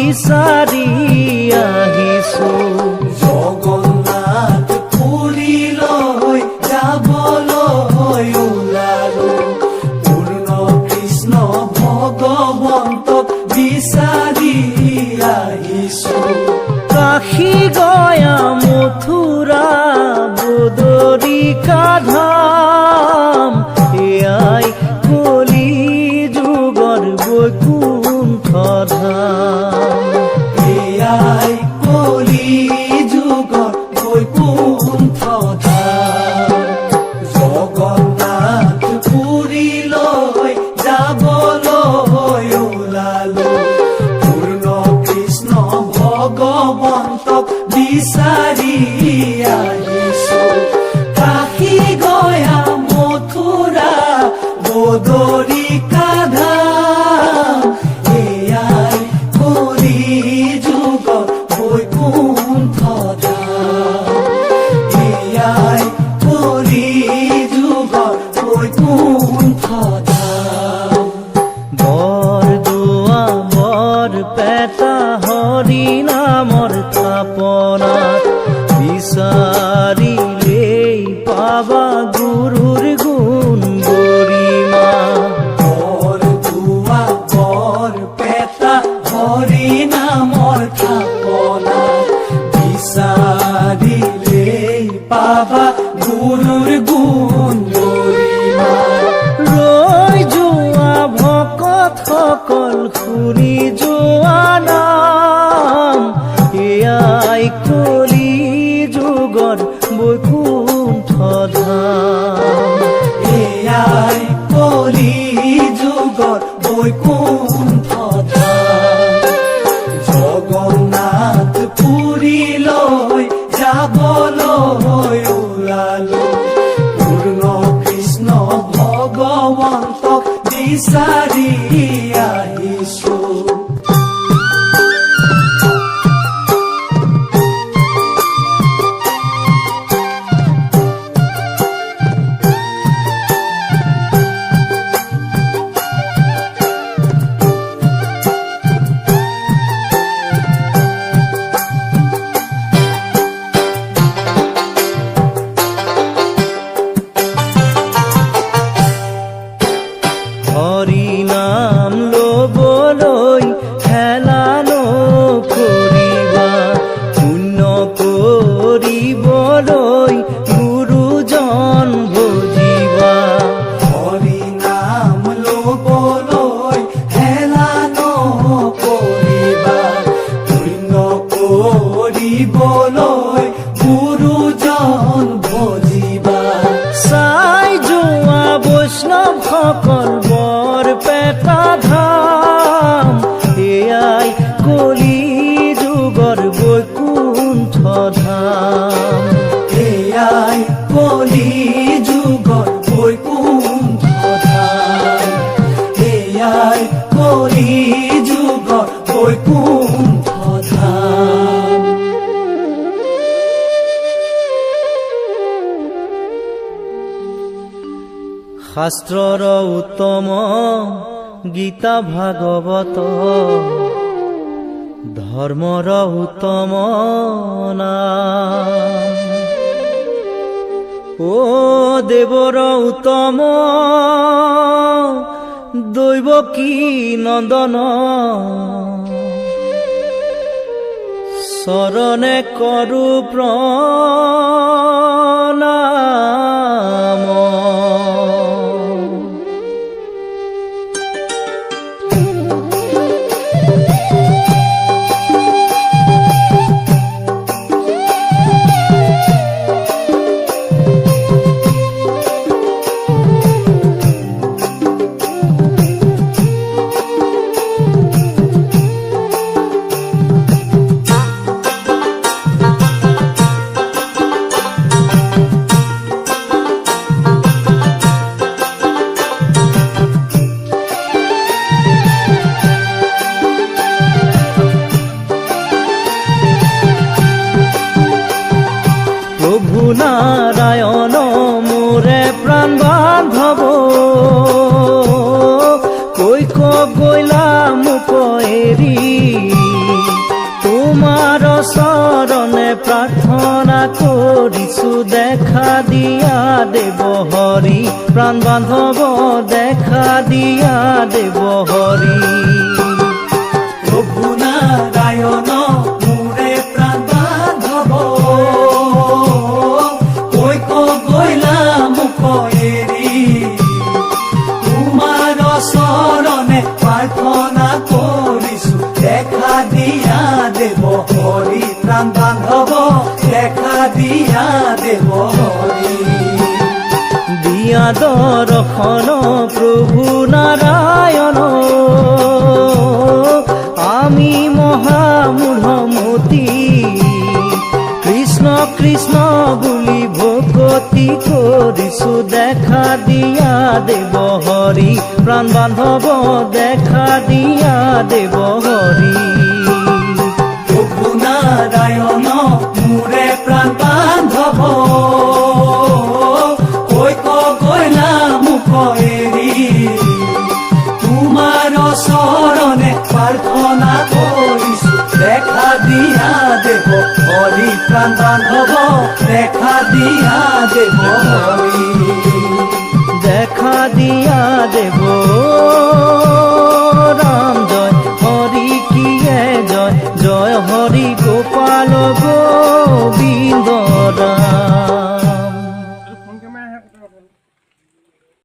বিচাৰি আহিছো। জগন্নাথ পুৰীলৈ যাবলৈ ওলালো, পূৰ্ণ কৃষ্ণ ভগৱন্তক বিচাৰি আহিছো। কাশী গয়া মথুৰা বদৰিকা ধাম, এয়াই কলি যুগৰ বৈকুণ্ঠ ধাম। এয়াই কলি যুগৰ বৈকুণ্ঠ ধাম। জগন্নাথ পুৰীলৈ যাবলৈ ওলালো, পূৰ্ণ কৃষ্ণ ভগৱন্তক বিচাৰি আহিছো। কাশী গয়া মথুৰা বদৰিকা ধাম, এয়াই কলি যুগৰ বৈকুণ্ঠ ধাম। এয়াই কলি যুগৰ বৈকুণ্ঠ ধাম। বৰদোৱা বৰপেটা হৰি নামৰ থাপনাত, বিচাৰিলেই পাবা গুৰুৰ গুণ গৰিমা। বৰদোৱা বৰপেটা হৰি নামৰ থাপনা, বিচাৰিলেই পাবা গুৰুৰ গুণ গৰিমা। ৰৈ যোৱা ভকতসকল শুনি যোৱা নাম, এয়াই কলি যুগৰ বৈকুণ্ঠ ধাম। এয়াই কলি যুগৰ বৈকুণ্ঠ ধাম। জগন্নাথ পুৰীলৈ যাবলৈ ওলালো, পূৰ্ণ কৃষ্ণ ভগৱন্তক বিচাৰি আহিছো। হৰি নাম লবলৈ হেলা নকৰিবা, পুণ্য কৰিবলৈ গুৰুজন ভজিবা। হৰি নাম লবলৈ হেলা নকৰিবা, পুণ্য কৰিবলৈ গুৰুজন ভজিবা। চাই যোৱা বৈষ্ণৱসকল বৰপেটা ধাম, এয়াই কলি যুগৰ বৈকুণ্ঠ ধাম। এয়াই কলি যুগৰ বৈকুণ্ঠ ধাম। এয়াই কলি যুগৰ বৈকুণ্ঠ ধাম। শাস্ত্ৰৰ উত্তম গীতা ভাগৱত, ধৰ্মৰ উত্তম নাম। ও দেৱৰ উত্তম দৈৱকী নন্দন, চৰণে কৰো প্ৰণাম। নাৰায়ণ মোৰে প্ৰাণ বান্ধব কৈক গৈলা মুক এৰি চৰণে প্ৰাৰ্থনা কৰিছো দেখা দিয়া দেৱ হৰি প্ৰাণ বান্ধৱ দেখা দিয়া দেৱ হৰি প্ৰভু নাৰায়ণ মোৰে প্ৰাণ বান্ধৱ কৈ গৈলা মোক এৰি তোমাৰ চৰণে প্ৰাৰ্থনা কৰিছো দেখা দিয়া দেৱ হৰি প্ৰাণ বান্ধৱ দেখা দিয়া দেৱ হৰি দিয়া দৰ্শন প্ৰভু নাৰায়ণ আমি মহামূঢ়মতি কৃষ্ণ কৃষ্ণ বুলি ভকতি কৰিছো দেখা দিয়া দেৱ হৰি প্ৰাণ বান্ধৱ দেখা দিয়া দেৱ হৰি প্ৰভু নাৰায়ণ মোৰে প্ৰাণ বান্ধৱ কৈ গৈলা মোক এৰি তোমাৰ চৰণে প্ৰাৰ্থনা কৰিছো দেখা দিয়া দেৱ হৰি প্ৰাণ বান্ধৱ দেখা দিয়া দেৱ হৰি দেখা দিয়া দেৱ